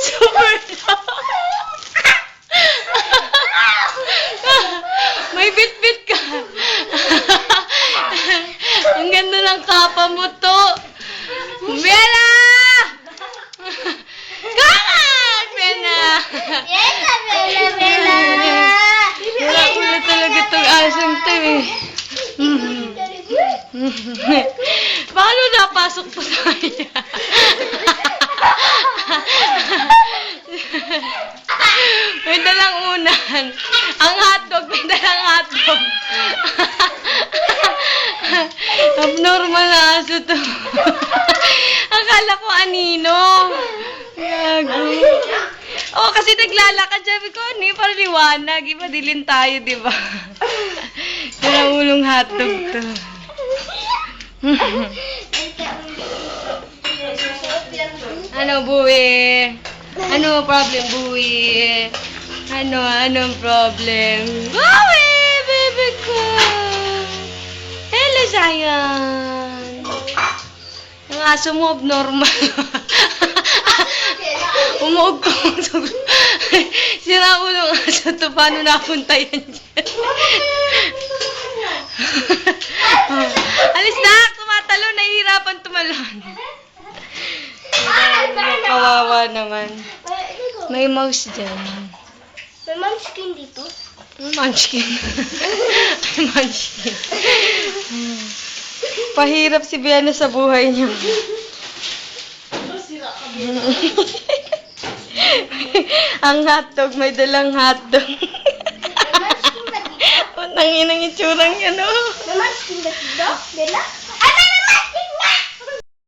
Super dog. May bit-bit ka. Ang ganda ng kapa mo to. Bella! Come on, Bella! Wala ulo talaga itong asong to eh. Paano napasok po sa kanya? May dalang unan. Ang hotdog, may dalang hotdog. Abnormal na aso to. Akala ko anino. Gago. Oh, kasi naglalakad. Sabi ko, ano yung parang liwanag. Ipadilin tayo, di ba? Dalang ulong hotdog to. Ano, buwi? Ano problem, buwi? Anong problem? Buwi, baby ko! Hello, sayang! Ang aso mo, abnormal. Umuog ko. Sira ulong aso to. Paano napunta yan dyan? Alis na! Tumatalo! Nahihirapan tumalon. Kawawa naman. May mouse dyan. May munchkin dito. Munchkin. May munchkin. Pahirap si Biana sa buhay niyo. Ang hotdog, may dalang hotdog. May munchkin ba dito? Ang inang itsurang yan, oh. May munchkin ba dito? Bella?